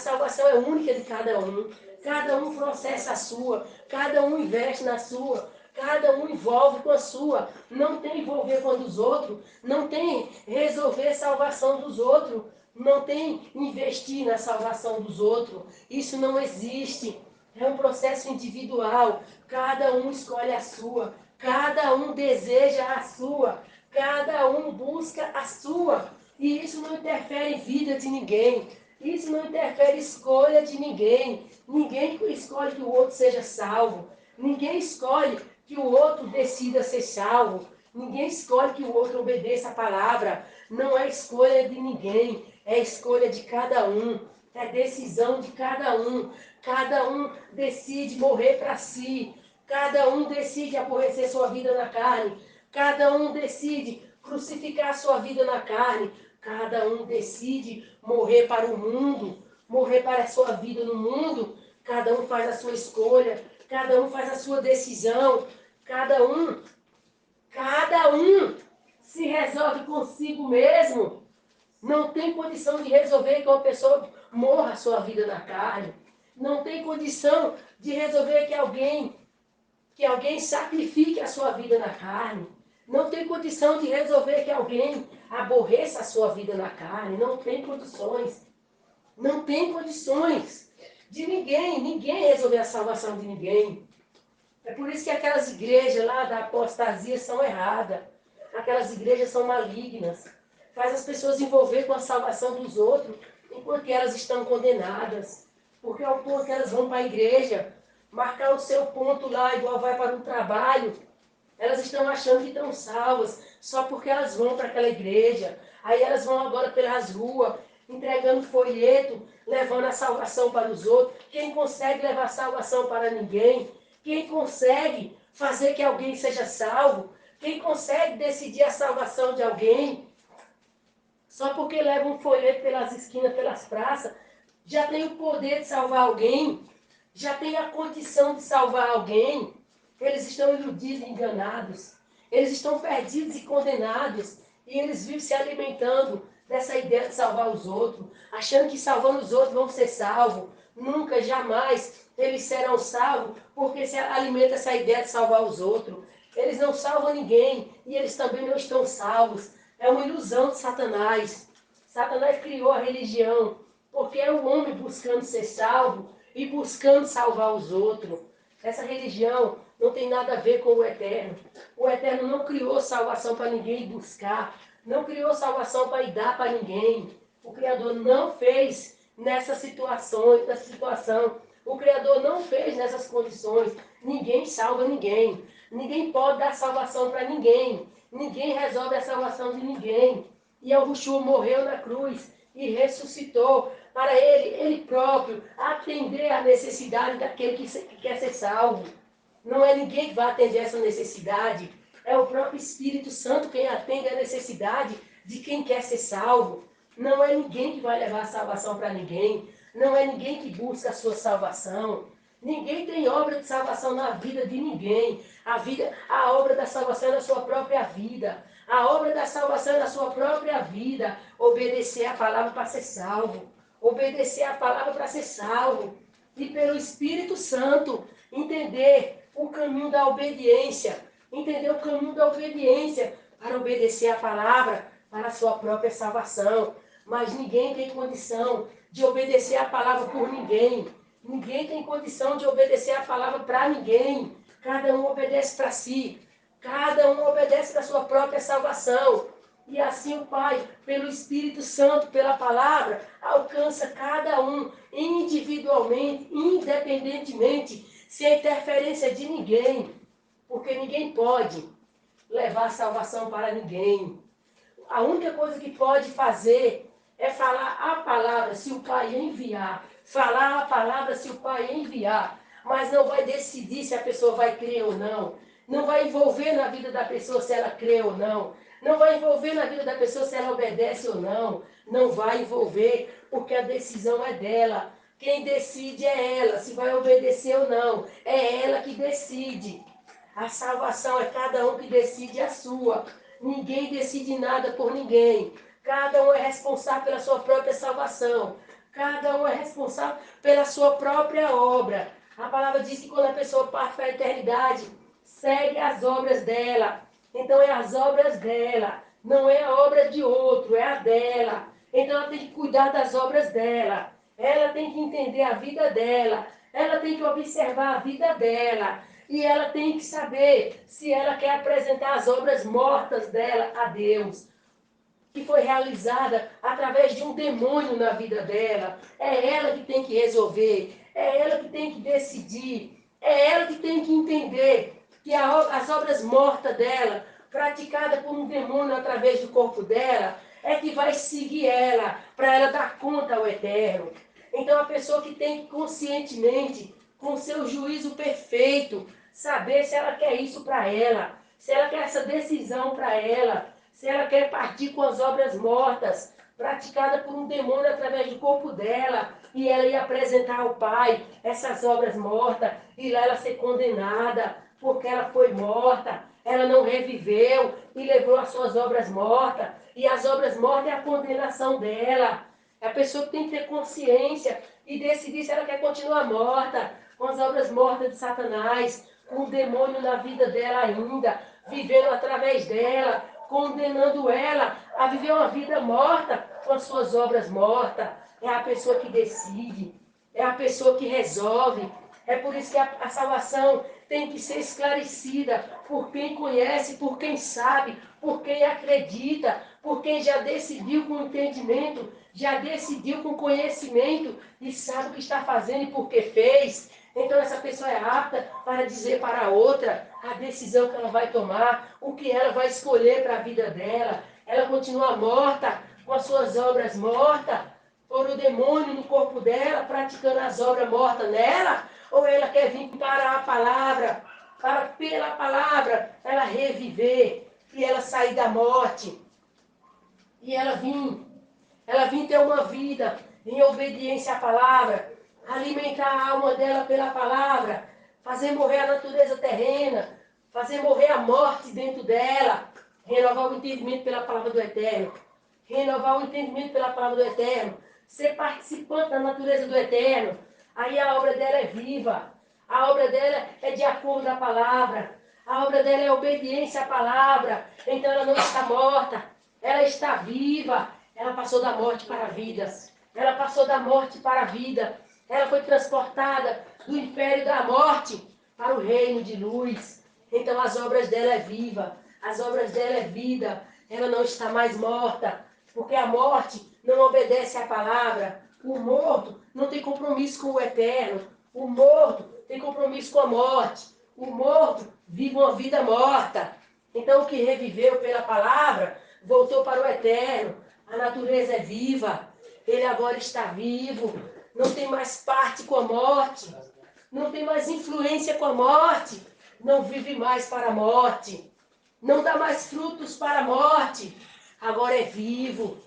salvação é única de cada um. Cada um processa a sua, cada um investe na sua, cada um envolve com a sua. Não tem envolver com a dos outros, não tem resolver a salvação dos outros, não tem investir na salvação dos outros. Isso não existe. É um processo individual. Cada um escolhe a sua, cada um deseja a sua, cada um busca a sua. E isso não interfere em vida de ninguém. Isso não interfere em escolha de ninguém. Ninguém escolhe que o outro seja salvo. Ninguém escolhe que o outro decida ser salvo. Ninguém escolhe que o outro obedeça a palavra. Não é escolha de ninguém. É escolha de cada um. É decisão de cada um. Cada um decide morrer para si. Cada um decide aborrecer sua vida na carne. Cada um decide crucificar sua vida na carne. Cada um decide morrer para o mundo, morrer para a sua vida no mundo. Cada um faz a sua escolha, cada um faz a sua decisão. Cada um se resolve consigo mesmo. Não tem condição de resolver que uma pessoa morra a sua vida na carne. Não tem condição de resolver que alguém sacrifique a sua vida na carne. Não tem condição de resolver que alguém aborreça a sua vida na carne. Não tem condições. Não tem condições de ninguém resolver a salvação de ninguém. É por isso que aquelas igrejas lá da apostasia são erradas. Aquelas igrejas são malignas. Faz as pessoas envolver com a salvação dos outros, enquanto que elas estão condenadas. Porque ao ponto que elas vão para a igreja, marcar o seu ponto lá, igual vai para um trabalho, elas estão achando que estão salvas, só porque elas vão para aquela igreja. Aí elas vão agora pelas ruas, entregando folheto, levando a salvação para os outros. Quem consegue levar salvação para ninguém? Quem consegue fazer que alguém seja salvo? Quem consegue decidir a salvação de alguém? Só porque leva um folheto pelas esquinas, pelas praças, já tem o poder de salvar alguém, já tem a condição de salvar alguém. Eles estão iludidos e enganados. Eles estão perdidos e condenados. E eles vivem se alimentando dessa ideia de salvar os outros, achando que salvando os outros vão ser salvos. Nunca, jamais eles serão salvos, porque se alimenta essa ideia de salvar os outros. Eles não salvam ninguém e eles também não estão salvos. É uma ilusão de Satanás. Satanás criou a religião porque é o homem buscando ser salvo e buscando salvar os outros. Essa religião não tem nada a ver com o Eterno. O Eterno não criou salvação para ninguém buscar. Não criou salvação para ir dar para ninguém. O Criador não fez nessa situação. O Criador não fez nessas condições. Ninguém salva ninguém. Ninguém pode dar salvação para ninguém. Ninguém resolve a salvação de ninguém. E Yahushua morreu na cruz e ressuscitou para ele próprio, atender a necessidade daquele que quer ser salvo. Não é ninguém que vai atender essa necessidade. É o próprio Espírito Santo quem atende a necessidade de quem quer ser salvo. Não é ninguém que vai levar a salvação para ninguém. Não é ninguém que busca a sua salvação. Ninguém tem obra de salvação na vida de ninguém. A obra da salvação é na sua própria vida. A obra da salvação é na sua própria vida. Obedecer a palavra para ser salvo. Obedecer a palavra para ser salvo. E pelo Espírito Santo entender o caminho da obediência. Entender o caminho da obediência para obedecer a palavra para a sua própria salvação. Mas ninguém tem condição de obedecer a palavra por ninguém. Ninguém tem condição de obedecer a palavra para ninguém. Cada um obedece para si. Cada um obedece para a sua própria salvação. E assim o Pai, pelo Espírito Santo, pela palavra, alcança cada um individualmente, independentemente, sem interferência de ninguém. Porque ninguém pode levar salvação para ninguém. A única coisa que pode fazer é falar a palavra se o Pai enviar. Falar a palavra se o Pai enviar. Mas não vai decidir se a pessoa vai crer ou não. Não vai envolver na vida da pessoa se ela crê ou não. Não vai envolver na vida da pessoa se ela obedece ou não. Não vai envolver, porque a decisão é dela. Quem decide é ela, se vai obedecer ou não. É ela que decide. A salvação é cada um que decide a sua. Ninguém decide nada por ninguém. Cada um é responsável pela sua própria salvação. Cada um é responsável pela sua própria obra. A palavra diz que quando a pessoa parte para a eternidade, segue as obras dela. Então é as obras dela. Não é a obra de outro, é a dela. Então ela tem que cuidar das obras dela. Ela tem que entender a vida dela. Ela tem que observar a vida dela. E ela tem que saber se ela quer apresentar as obras mortas dela a Deus, que foi realizada através de um demônio na vida dela. É ela que tem que resolver. É ela que tem que decidir. É ela que tem que entender que as obras mortas dela, praticada por um demônio através do corpo dela, é que vai seguir ela, para ela dar conta ao Eterno. Então a pessoa que tem que conscientemente, com seu juízo perfeito, saber se ela quer isso para ela, se ela quer essa decisão para ela, se ela quer partir com as obras mortas, praticadas por um demônio através do corpo dela, e ela ia apresentar ao Pai essas obras mortas, e lá ela ser condenada, porque ela foi morta, ela não reviveu e levou as suas obras mortas, e as obras mortas é a condenação dela. É a pessoa que tem que ter consciência e decidir se ela quer continuar morta, com as obras mortas de Satanás, com o demônio na vida dela ainda, vivendo através dela, condenando ela a viver uma vida morta com as suas obras mortas. É a pessoa que decide, é a pessoa que resolve. É por isso que a salvação tem que ser esclarecida por quem conhece, por quem sabe, por quem acredita, por quem já decidiu com entendimento, já decidiu com conhecimento e sabe o que está fazendo e por que fez. Então essa pessoa é apta para dizer para a outra a decisão que ela vai tomar, o que ela vai escolher para a vida dela. Ela continua morta, com as suas obras mortas, por o demônio no corpo dela, praticando as obras mortas nela, ou ela quer vir para a palavra, para pela palavra ela reviver e ela sair da morte. E ela vir ter uma vida em obediência à palavra, alimentar a alma dela pela palavra, fazer morrer a natureza terrena, fazer morrer a morte dentro dela, renovar o entendimento pela palavra do Eterno, renovar o entendimento pela palavra do Eterno, ser participante da natureza do Eterno. Aí a obra dela é viva, a obra dela é de acordo com a palavra, a obra dela é obediência à palavra, então ela não está morta, ela está viva, ela passou da morte para a vida, ela passou da morte para a vida, ela foi transportada do império da morte para o reino de luz. Então as obras dela é viva, as obras dela é vida, ela não está mais morta, porque a morte não obedece à palavra. O morto não tem compromisso com o eterno. O morto tem compromisso com a morte. O morto vive uma vida morta. Então o que reviveu pela palavra voltou para o eterno. A natureza é viva. Ele agora está vivo. Não tem mais parte com a morte. Não tem mais influência com a morte. Não vive mais para a morte. Não dá mais frutos para a morte. Agora é vivo.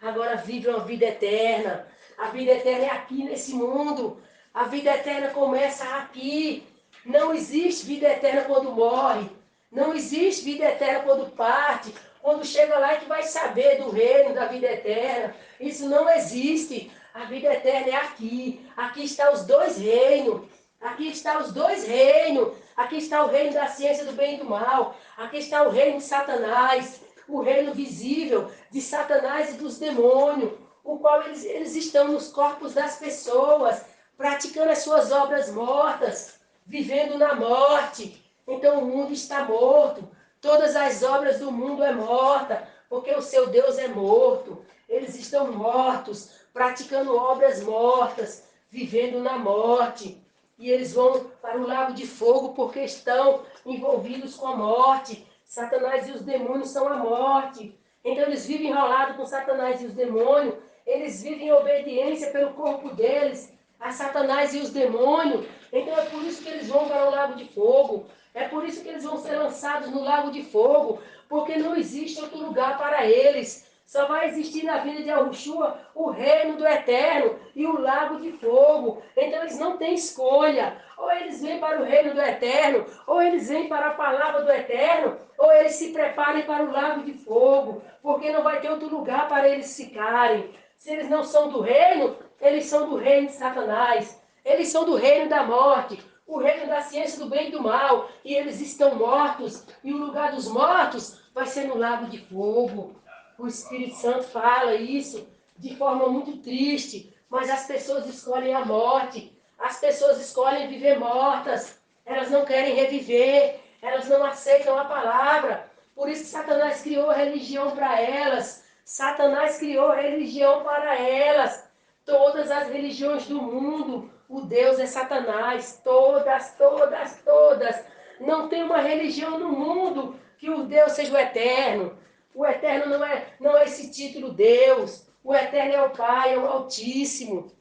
Agora vive uma vida eterna. A vida eterna é aqui nesse mundo. A vida eterna começa aqui. Não existe vida eterna quando morre. Não existe vida eterna quando parte. Quando chega lá é que vai saber do reino da vida eterna. Isso não existe. A vida eterna é aqui. Aqui está os dois reinos. Aqui está os dois reinos. Aqui está o reino da ciência do bem e do mal. Aqui está o reino de Satanás. O reino visível de Satanás e dos demônios. O qual eles estão nos corpos das pessoas. Praticando as suas obras mortas. Vivendo na morte. Então o mundo está morto. Todas as obras do mundo é morta. Porque o seu Deus é morto. Eles estão mortos. Praticando obras mortas. Vivendo na morte. E eles vão para o lago de fogo porque estão envolvidos com a morte. Satanás e os demônios são a morte. Então eles vivem enrolados com Satanás e os demônios. Eles vivem em obediência pelo corpo deles a Satanás e os demônios. Então é por isso que eles vão para o lago de fogo. É por isso que eles vão ser lançados no lago de fogo. Porque não existe outro lugar para eles. Só vai existir na vida de Yahushua o reino do eterno e o lago de fogo. Então eles não têm escolha. Ou eles vêm para o reino do eterno, ou eles vêm para a palavra do eterno, ou eles se preparem para o lago de fogo. Porque não vai ter outro lugar para eles ficarem. Se eles não são do reino, Eles são do reino de Satanás. Eles são do reino da morte, o reino da ciência do bem e do mal. E eles estão mortos. E o lugar dos mortos vai ser no lago de fogo. O Espírito Santo fala isso de forma muito triste. Mas as pessoas escolhem a morte. As pessoas escolhem viver mortas. Elas não querem reviver. Elas não aceitam a palavra. Por isso que Satanás criou religião para elas. Satanás criou religião para elas. Todas as religiões do mundo, o Deus é Satanás. Todas, todas, todas. Não tem uma religião no mundo que o Deus seja o eterno. O eterno não é esse título Deus. O eterno é o Pai, é o Altíssimo.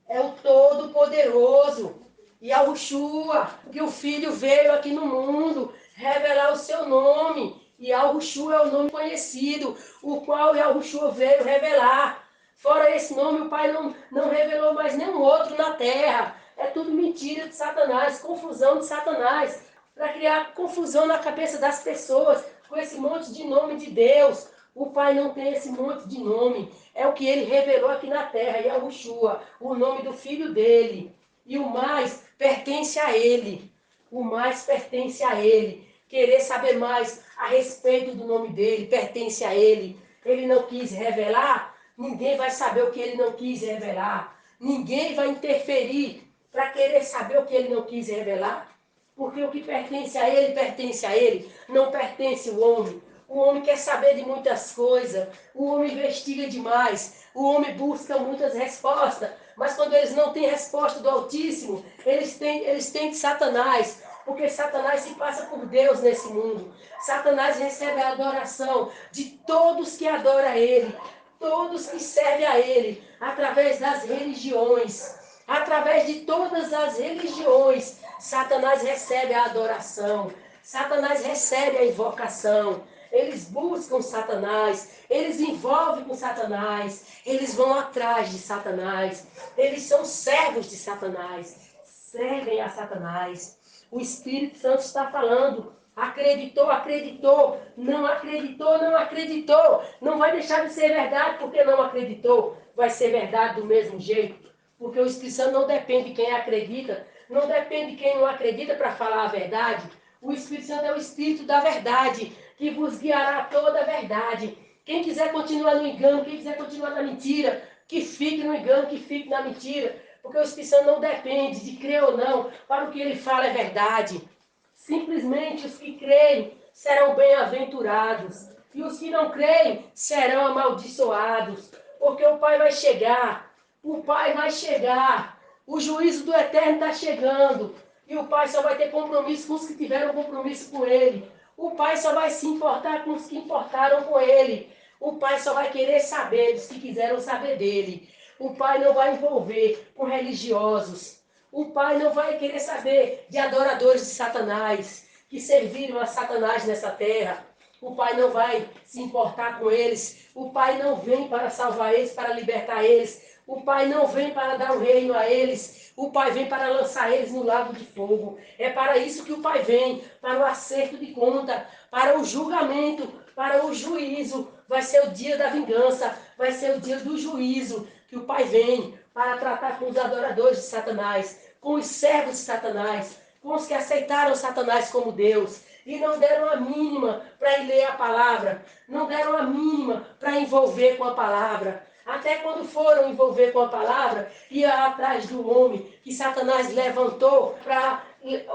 É o Todo-Poderoso. E a Ushua, que o Filho veio aqui no mundo revelar o seu nome. E a Ushua é o nome conhecido, o qual a Ushua veio revelar. Fora esse nome, o Pai não revelou mais nenhum outro na terra. É tudo mentira de Satanás, confusão de Satanás, para criar confusão na cabeça das pessoas, com esse monte de nome de Deus. O Pai não tem esse monte de nome. É o que ele revelou aqui na terra, Yahushua, o nome do filho dele. E o mais pertence a ele. O mais pertence a ele. Querer saber mais a respeito do nome dele, pertence a ele. Ele não quis revelar, ninguém vai saber o que ele não quis revelar. Ninguém vai interferir para querer saber o que ele não quis revelar. Porque o que pertence a ele, não pertence ao homem. O homem quer saber de muitas coisas, o homem investiga demais, o homem busca muitas respostas, mas quando eles não têm resposta do Altíssimo, eles têm de Satanás, porque Satanás se passa por Deus nesse mundo. Satanás recebe a adoração de todos que adoram a Ele, todos que servem a Ele, através das religiões, através de todas as religiões, Satanás recebe a adoração, Satanás recebe a invocação. Eles buscam Satanás, eles envolvem com Satanás, eles vão atrás de Satanás, eles são servos de Satanás, servem a Satanás. O Espírito Santo está falando, acreditou, acreditou, não acreditou, não acreditou, não vai deixar de ser verdade porque não acreditou, vai ser verdade do mesmo jeito, porque o Espírito Santo não depende de quem acredita, não depende de quem não acredita para falar a verdade. O Espírito Santo é o Espírito da verdade, que vos guiará a toda a verdade. Quem quiser continuar no engano, quem quiser continuar na mentira, que fique no engano, que fique na mentira. Porque o Espírito Santo não depende de crer ou não, para o que ele fala é verdade. Simplesmente os que creem serão bem-aventurados, e os que não creem serão amaldiçoados. Porque o Pai vai chegar, o Pai vai chegar, o juízo do Eterno está chegando. E o Pai só vai ter compromisso com os que tiveram compromisso com Ele. O Pai só vai se importar com os que importaram com Ele. O Pai só vai querer saber dos que quiseram saber dele. O Pai não vai envolver com religiosos. O Pai não vai querer saber de adoradores de Satanás, que serviram a Satanás nessa terra. O Pai não vai se importar com eles. O Pai não vem para salvar eles, para libertar eles. O Pai não vem para dar o reino a eles. O Pai vem para lançar eles no lago de fogo. É para isso que o Pai vem, para o acerto de conta, para o julgamento, para o juízo. Vai ser o dia da vingança, vai ser o dia do juízo, que o Pai vem para tratar com os adoradores de Satanás, com os servos de Satanás, com os que aceitaram Satanás como Deus e não deram a mínima para ir ler a palavra, não deram a mínima para envolver com a palavra. Até quando foram envolver com a palavra, ia atrás do homem que Satanás levantou para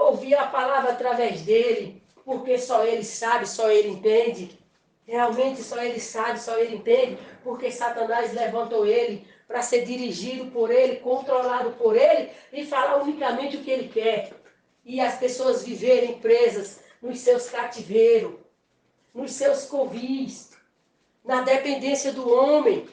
ouvir a palavra através dele, porque só ele sabe, só ele entende. Realmente só ele sabe, só ele entende, porque Satanás levantou ele para ser dirigido por ele, controlado por ele e falar unicamente o que ele quer. E as pessoas viverem presas nos seus cativeiros, nos seus covis, na dependência do homem.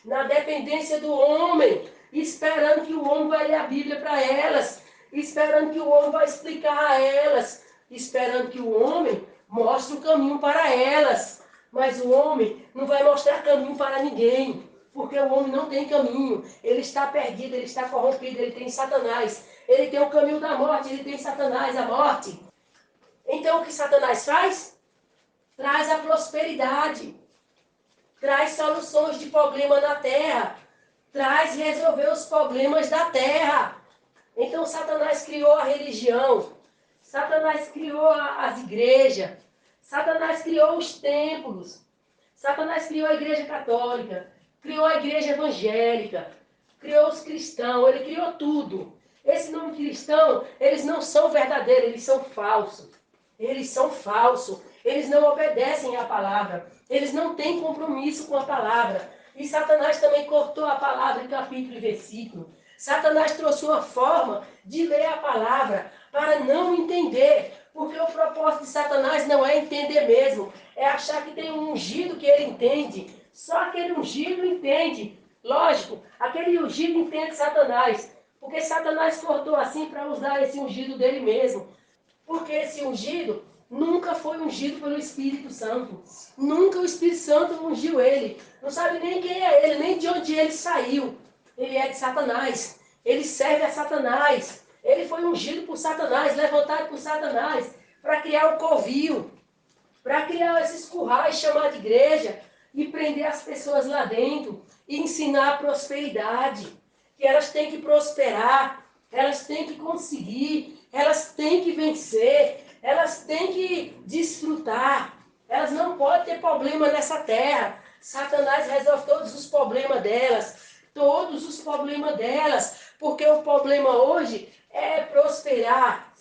Na dependência do homem, esperando que o homem vai ler a Bíblia para elas, esperando que o homem vai explicar a elas, esperando que o homem mostre o caminho para elas. Mas o homem não vai mostrar caminho para ninguém, porque o homem não tem caminho, ele está perdido, ele está corrompido, ele tem Satanás, ele tem o caminho da morte, ele tem Satanás, a morte. Então o que Satanás faz? Traz a prosperidade. Traz soluções de problema na terra. traz resolver os problemas da terra. Então Satanás criou a religião, Satanás criou as igrejas, Satanás criou os templos, Satanás criou a igreja católica, criou a igreja evangélica, criou os cristãos, ele criou tudo. Esse nome cristão, eles não são verdadeiros, eles são falsos. Eles são falsos, eles não obedecem à palavra, eles não têm compromisso com a palavra. E Satanás também cortou a palavra em capítulo e versículo. Satanás trouxe uma forma de ler a palavra para não entender. Porque o propósito de Satanás não é entender mesmo. É achar que tem um ungido que ele entende. Só aquele ungido entende. Lógico, aquele ungido entende Satanás. Porque Satanás cortou assim para usar esse ungido dele mesmo. Porque esse ungido nunca foi ungido pelo Espírito Santo. Nunca o Espírito Santo ungiu ele. Não sabe nem quem é ele, nem de onde ele saiu. Ele é de Satanás. Ele serve a Satanás. Ele foi ungido por Satanás, levantado por Satanás, para criar o covil, para criar esses currais, chamar de igreja, e prender as pessoas lá dentro, e ensinar a prosperidade. Que elas têm que prosperar, elas têm que conseguir, elas têm que vencer, elas têm que desfrutar. Elas não podem ter problema nessa terra. Satanás resolve todos os problemas delas. Todos os problemas delas. Porque o problema hoje é prosperar.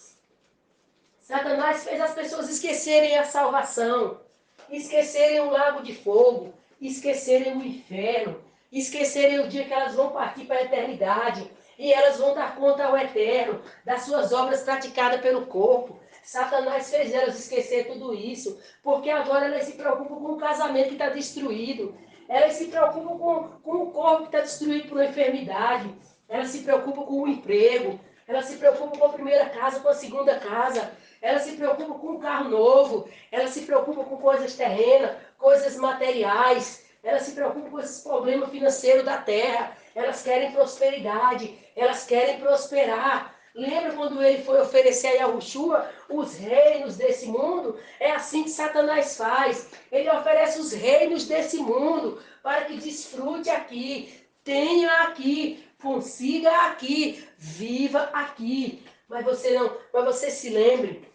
Satanás fez as pessoas esquecerem a salvação, esquecerem o lago de fogo, esquecerem o inferno, esquecerem o dia que elas vão partir para a eternidade e elas vão dar conta ao eterno das suas obras praticadas pelo corpo. Satanás fez elas esquecer tudo isso, porque agora elas se preocupam com o casamento que está destruído, elas se preocupam com o corpo que está destruído por uma enfermidade, elas se preocupam com o emprego, elas se preocupam com a primeira casa, com a segunda casa, elas se preocupam com um carro novo, elas se preocupam com coisas terrenas, coisas materiais, elas se preocupam com esses problemas financeiros da terra, elas querem prosperidade, elas querem prosperar. Lembra quando ele foi oferecer a Yahushua os reinos desse mundo? É assim que Satanás faz. Ele oferece os reinos desse mundo para que desfrute aqui, tenha aqui, consiga aqui, viva aqui. Mas você se lembre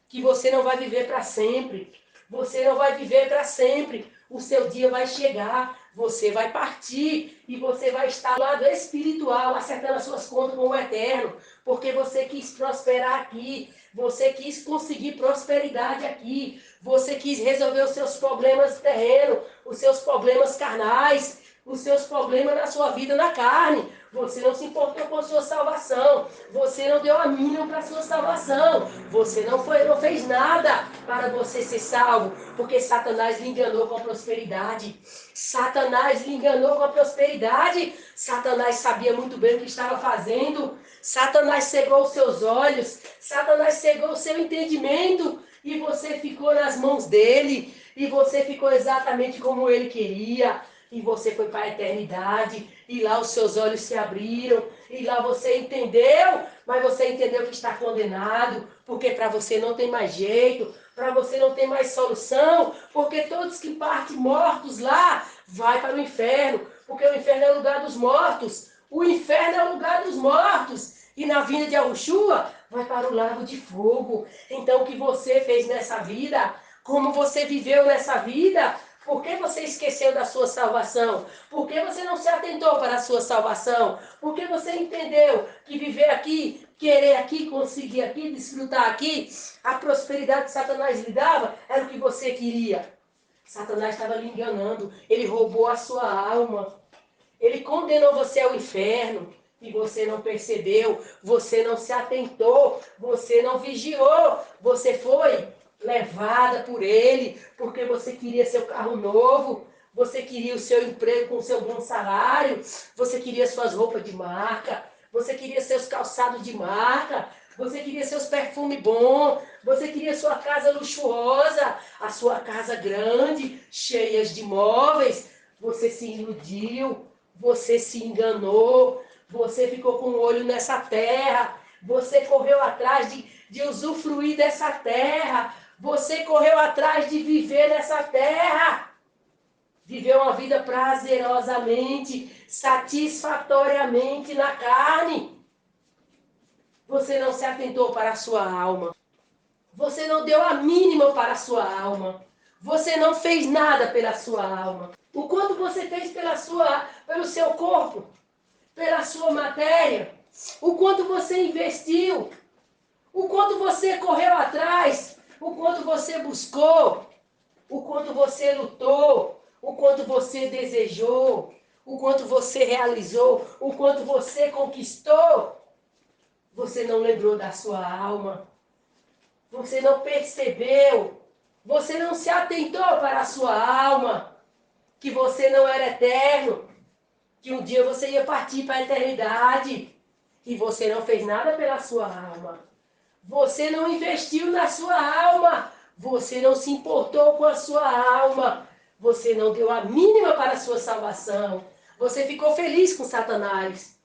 que você não vai viver para sempre. Você não vai viver para sempre. O seu dia vai chegar, você vai partir e você vai estar do lado espiritual, acertando as suas contas com o Eterno, porque você quis prosperar aqui, você quis conseguir prosperidade aqui, você quis resolver os seus problemas terrenos, os seus problemas carnais, os seus problemas na sua vida na carne. Você não se importou com a sua salvação. Você não deu a mínima para a sua salvação. Você não fez nada para você ser salvo. Porque Satanás lhe enganou com a prosperidade. Satanás lhe enganou com a prosperidade. Satanás sabia muito bem o que estava fazendo. Satanás cegou os seus olhos. Satanás cegou o seu entendimento. E você ficou nas mãos dele. E você ficou exatamente como ele queria. E você foi para a eternidade, e lá os seus olhos se abriram, e lá você entendeu, mas você entendeu que está condenado, porque para você não tem mais jeito, para você não tem mais solução, porque todos que partem mortos lá, vai para o inferno, porque o inferno é o lugar dos mortos, o inferno é o lugar dos mortos, e na vinda de Yahushua, vai para o lago de fogo. Então o que você fez nessa vida, como você viveu nessa vida, por que você esqueceu da sua salvação? Por que você não se atentou para a sua salvação? Por que você entendeu que viver aqui, querer aqui, conseguir aqui, desfrutar aqui, a prosperidade que Satanás lhe dava era o que você queria? Satanás estava lhe enganando. Ele roubou a sua alma. Ele condenou você ao inferno. E você não percebeu, você não se atentou, você não vigiou, você foi levada por ele, porque você queria seu carro novo, você queria o seu emprego com o seu bom salário, você queria suas roupas de marca, você queria seus calçados de marca, você queria seus perfumes bons, você queria sua casa luxuosa, a sua casa grande, cheia de móveis. Você se iludiu, você se enganou, você ficou com o olho nessa terra, você correu atrás de usufruir dessa terra, você correu atrás de viver nessa terra. viveu uma vida prazerosamente, satisfatoriamente na carne. Você não se atentou para a sua alma. Você não deu a mínima para a sua alma. Você não fez nada pela sua alma. O quanto você fez pelo seu corpo, pela sua matéria, o quanto você investiu, o quanto você correu atrás, o quanto você buscou, o quanto você lutou, o quanto você desejou, o quanto você realizou, o quanto você conquistou. Você não lembrou da sua alma. Você não percebeu. Você não se atentou para a sua alma. Que você não era eterno. Que um dia você ia partir para a eternidade. E você não fez nada pela sua alma. Você não investiu na sua alma. Você não se importou com a sua alma. Você não deu a mínima para a sua salvação. Você ficou feliz com Satanás.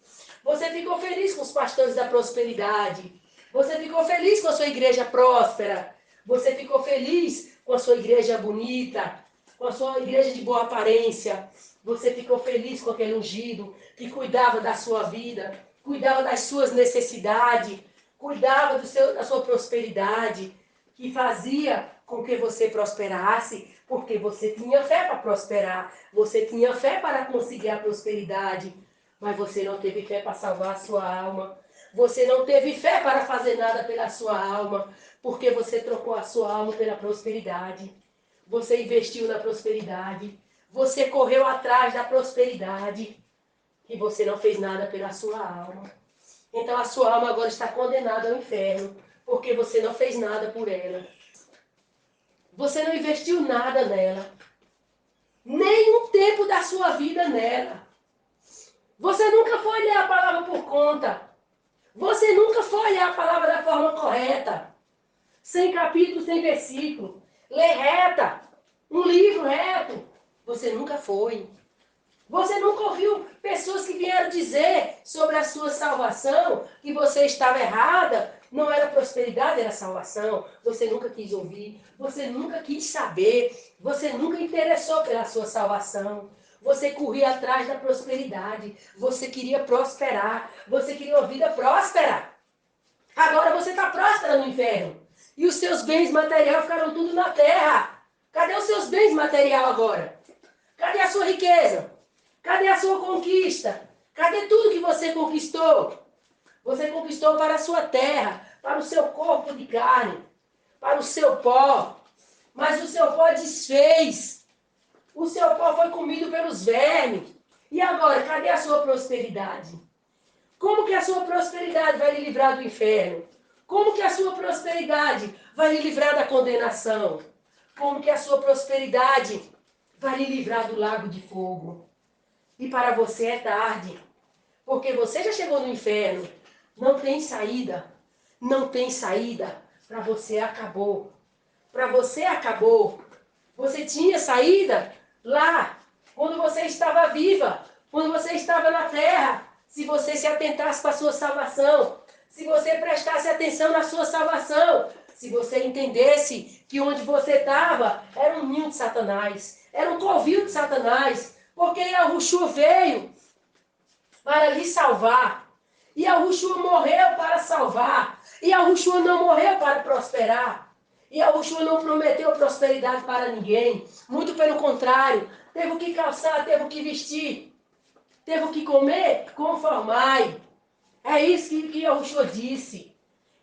Você ficou feliz com os pastores da prosperidade. Você ficou feliz com a sua igreja próspera. Você ficou feliz com a sua igreja bonita, com a sua igreja de boa aparência. Você ficou feliz com aquele ungido que cuidava da sua vida, cuidava das suas necessidades, cuidava da sua prosperidade, que fazia com que você prosperasse, porque você tinha fé para prosperar, você tinha fé para conseguir a prosperidade. Mas você não teve fé para salvar a sua alma. Você não teve fé para fazer nada pela sua alma, porque você trocou a sua alma pela prosperidade. Você investiu na prosperidade. Você correu atrás da prosperidade. E você não fez nada pela sua alma. Então a sua alma agora está condenada ao inferno, porque você não fez nada por ela. Você não investiu nada nela. Nem um tempo da sua vida nela. Você nunca foi ler a palavra por conta. Você nunca foi ler a palavra da forma correta. Sem capítulo, sem versículo. Ler reta. Um livro reto. Você nunca foi. Você nunca ouviu pessoas que vieram dizer sobre a sua salvação, que você estava errada, não era prosperidade, era salvação. Você nunca quis ouvir. Você nunca quis saber. Você nunca interessou pela sua salvação. Você corria atrás da prosperidade. Você queria prosperar. Você queria uma vida próspera. Agora você está próspera no inferno. E os seus bens materiais ficaram tudo na terra. Cadê os seus bens materiais agora? Cadê a sua riqueza? Cadê a sua conquista? Cadê tudo que você conquistou? Você conquistou para a sua terra, para o seu corpo de carne, para o seu pó. Mas o seu pó desfez. O seu pó foi comido pelos vermes. E agora, cadê a sua prosperidade? Como que a sua prosperidade vai lhe livrar do inferno? Como que a sua prosperidade vai lhe livrar da condenação? Como que a sua prosperidade vai lhe livrar do lago de fogo? E para você é tarde, porque você já chegou no inferno. Não tem saída. Não tem saída. Para você acabou. Para você acabou. Você tinha saída lá, quando você estava viva, quando você estava na terra. Se você se atentasse para a sua salvação, se você prestasse atenção na sua salvação, se você entendesse que onde você estava era um ninho de Satanás, era um covil de Satanás, porque Yahushua veio para lhe salvar. E Yahushua morreu para salvar. E Yahushua não morreu para prosperar. E Yahushua não prometeu prosperidade para ninguém. Muito pelo contrário. Teve o que calçar, teve o que vestir. Teve o que comer, conformai. É isso que Yahushua disse.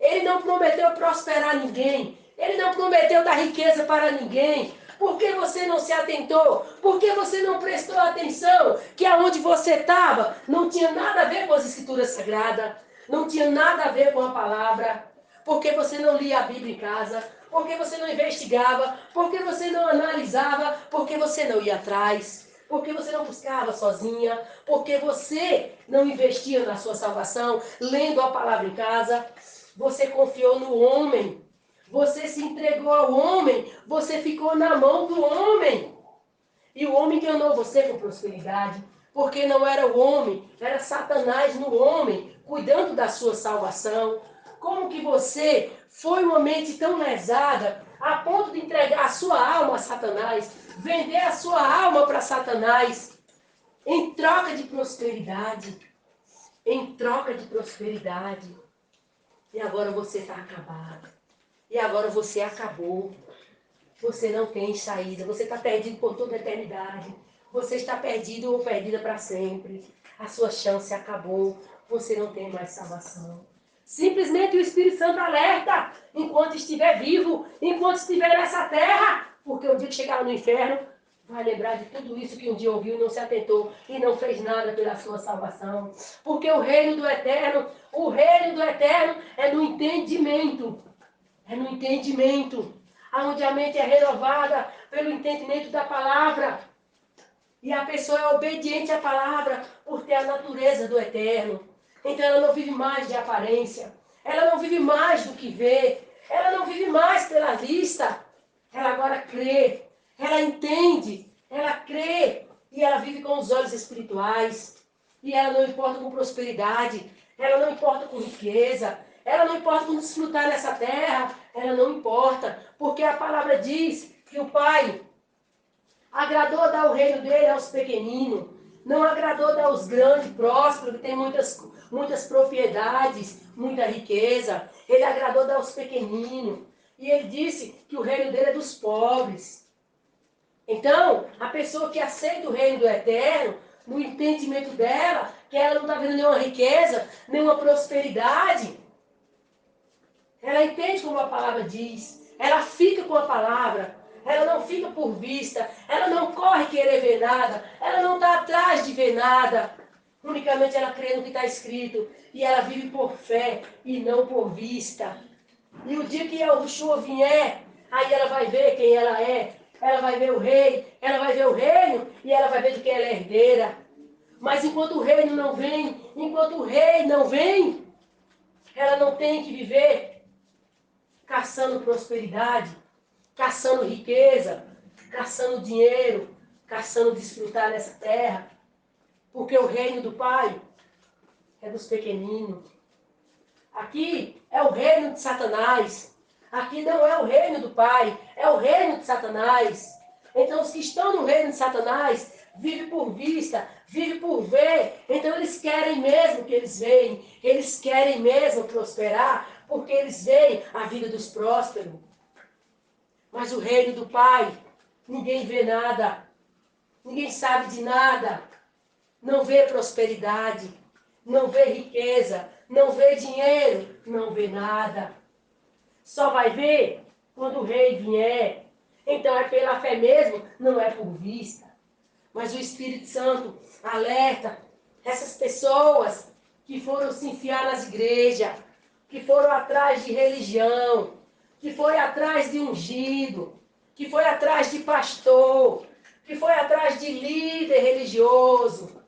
Ele não prometeu prosperar ninguém. Ele não prometeu dar riqueza para ninguém. Por que você não se atentou? Por que você não prestou atenção que aonde você estava não tinha nada a ver com as escrituras sagradas, não tinha nada a ver com a palavra? Por que você não lia a Bíblia em casa? Por que você não investigava? Por que você não analisava? Por que você não ia atrás? Por que você não buscava sozinha? Por que você não investia na sua salvação, lendo a palavra em casa? Você confiou no homem. Você se entregou ao homem, você ficou na mão do homem. E o homem enganou você com prosperidade, porque não era o homem, era Satanás no homem, cuidando da sua salvação. Como que você foi uma mente tão lesada, a ponto de entregar a sua alma a Satanás? vender a sua alma para Satanás em troca de prosperidade. Em troca de prosperidade. E agora você está acabado. E agora você acabou. Você não tem saída. Você está perdido por toda a eternidade. Você está perdido ou perdida para sempre. A sua chance acabou. Você não tem mais salvação. Simplesmente o Espírito Santo alerta enquanto estiver vivo, enquanto estiver nessa terra. Porque o dia que chegar no inferno, vai lembrar de tudo isso que um dia ouviu e não se atentou e não fez nada pela sua salvação. Porque o reino do eterno é no entendimento. É no entendimento. Onde a mente é renovada pelo entendimento da palavra. E a pessoa é obediente à palavra por ter a natureza do eterno. Então ela não vive mais de aparência. Ela não vive mais do que vê. Ela não vive mais pela vista. Ela agora crê. Ela entende. Ela crê. E ela vive com os olhos espirituais. E ela não importa com prosperidade. Ela não importa com riqueza. Ela não importa com desfrutar nessa terra. Ela não importa. Porque a palavra diz que o Pai agradou dar o reino dele aos pequeninos. Não agradou dar aos grandes, prósperos, que tem muitas propriedades, muita riqueza. Ele agradou dar aos pequeninos. E ele disse que o reino dele é dos pobres. Então, a pessoa que aceita o reino do eterno, no entendimento dela, que ela não está vendo nenhuma riqueza, nenhuma prosperidade, ela entende como a palavra diz. Ela fica com a palavra. Ela não fica por vista. Ela não corre querer ver nada. Ela não está atrás de ver nada. Unicamente ela crê no que está escrito. E ela vive por fé e não por vista. E o dia que Yahushua vier, aí ela vai ver quem ela é. Ela vai ver o rei. Ela vai ver o reino. E ela vai ver de quem ela é herdeira. Mas enquanto o reino não vem, enquanto o rei não vem, ela não tem que viver caçando prosperidade, caçando riqueza, caçando dinheiro, caçando desfrutar nessa terra. Porque o reino do Pai é dos pequeninos. Aqui é o reino de Satanás. Aqui não é o reino do Pai, é o reino de Satanás. Então os que estão no reino de Satanás vivem por vista, vivem por ver. Então eles querem mesmo que eles veem. Eles querem mesmo prosperar, porque eles veem a vida dos prósperos. Mas o reino do Pai, ninguém vê nada. Ninguém sabe de nada. Não vê prosperidade. Não vê riqueza. Não vê dinheiro. Não vê nada. Só vai ver quando o rei vier. Então é pela fé mesmo, não é por vista. Mas o Espírito Santo alerta essas pessoas que foram se enfiar nas igrejas, que foram atrás de religião, que foi atrás de ungido, que foi atrás de pastor, que foi atrás de líder religioso,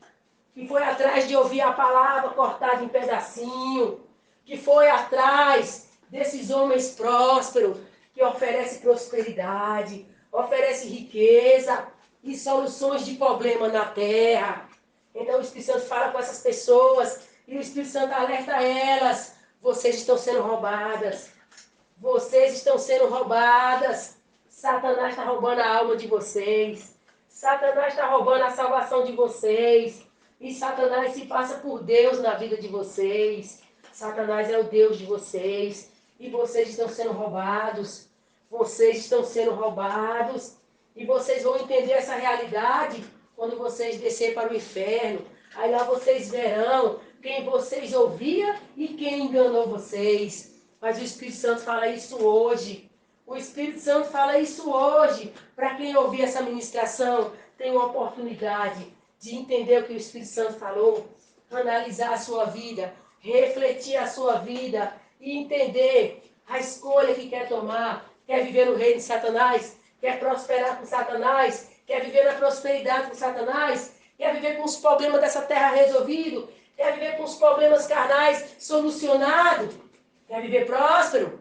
que foi atrás de ouvir a palavra cortada em pedacinho, que foi atrás desses homens prósperos, que oferecem prosperidade, oferecem riqueza e soluções de problema na terra. Então o Espírito Santo fala com essas pessoas e o Espírito Santo alerta elas. Vocês estão sendo roubadas. Vocês estão sendo roubadas. Satanás está roubando a alma de vocês. Satanás está roubando a salvação de vocês. E Satanás se passa por Deus na vida de vocês. Satanás é o Deus de vocês. E vocês estão sendo roubados. Vocês estão sendo roubados. E vocês vão entender essa realidade quando vocês descerem para o inferno. Aí lá vocês verão quem vocês ouviam e quem enganou vocês. Mas o Espírito Santo fala isso hoje. O Espírito Santo fala isso hoje. Para quem ouvir essa ministração, tem uma oportunidade de entender o que o Espírito Santo falou, analisar a sua vida, refletir a sua vida e entender a escolha que quer tomar. Quer viver no reino de Satanás? Quer prosperar com Satanás? Quer viver na prosperidade com Satanás? Quer viver com os problemas dessa terra resolvidos? Quer viver com os problemas carnais solucionados? Quer viver próspero?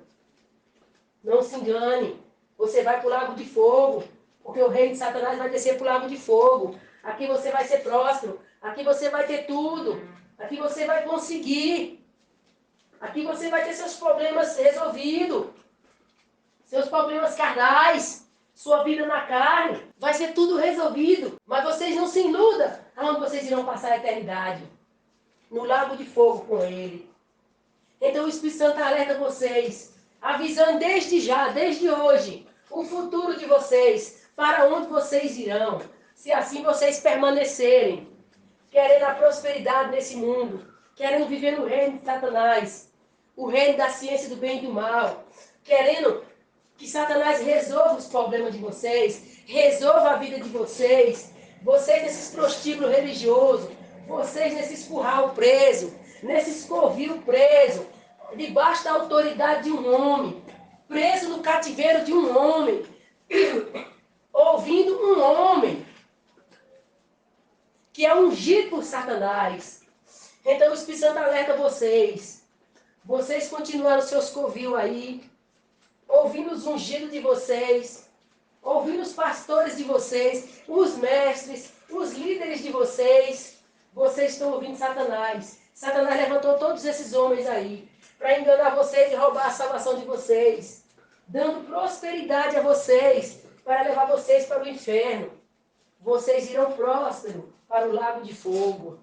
Não se engane. Você vai para o lago de fogo. Porque o reino de Satanás vai descer para o lago de fogo. Aqui você vai ser próspero. Aqui você vai ter tudo. Aqui você vai conseguir. Aqui você vai ter seus problemas resolvidos. Seus problemas carnais. sua vida na carne, vai ser tudo resolvido. Mas vocês não se iludam aonde vocês irão passar a eternidade. No lago de fogo com ele. Então o Espírito Santo alerta vocês, avisando desde já, desde hoje, o futuro de vocês, para onde vocês irão, se assim vocês permanecerem, querendo a prosperidade nesse mundo, querendo viver no reino de Satanás, o reino da ciência do bem e do mal, querendo que Satanás resolva os problemas de vocês, resolva a vida de vocês, vocês nesses prostíbulos religiosos, vocês nesses curral preso, nesses covil preso, debaixo da autoridade de um homem, preso no cativeiro de um homem, ouvindo um homem que é ungido por Satanás. Então o Espírito Santo alerta vocês. Vocês continuam nos seus covil aí, ouvindo os ungidos de vocês, ouvindo os pastores de vocês, os mestres, os líderes de vocês. Vocês estão ouvindo Satanás. Satanás levantou todos esses homens aí para enganar vocês e roubar a salvação de vocês, dando prosperidade a vocês, para levar vocês para o inferno. Vocês irão prósperos para o lago de fogo.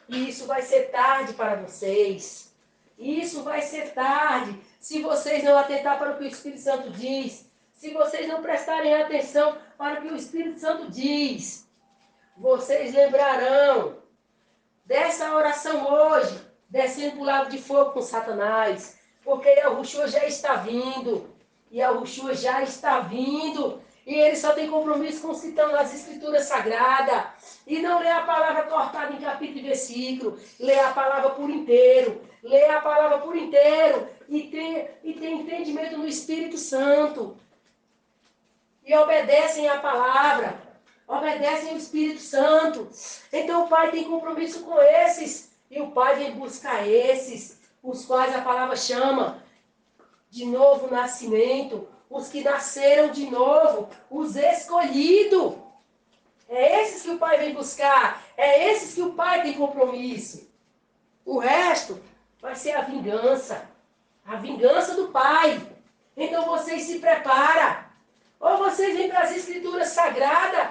E isso vai ser tarde para vocês. Isso vai ser tarde se vocês não atentar para o que o Espírito Santo diz. Se vocês não prestarem atenção para o que o Espírito Santo diz. Vocês lembrarão dessa oração hoje, descendo para o lago de fogo com Satanás. Porque Yahushua já está vindo. Yahushua já está vindo. E ele só tem compromisso com os que estão nas Escrituras Sagradas. E não lê a palavra cortada em capítulo e versículo. Lê a palavra por inteiro. Lê a palavra por inteiro. E tem entendimento no Espírito Santo. E obedecem a palavra. Obedecem o Espírito Santo. Então o Pai tem compromisso com esses. E o Pai vem buscar esses, os quais a palavra chama de novo nascimento. Os que nasceram de novo, os escolhidos. É esses que o Pai vem buscar. É esses que o Pai tem compromisso. O resto vai ser a vingança. A vingança do Pai. Então vocês se preparam. Ou vocês vêm para as Escrituras Sagradas,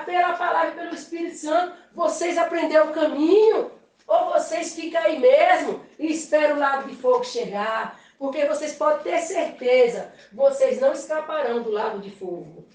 pela palavra e pelo Espírito Santo, vocês aprenderam o caminho. Ou vocês ficam aí mesmo e esperam o lago de fogo chegar. Porque vocês podem ter certeza, vocês não escaparão do lago de fogo.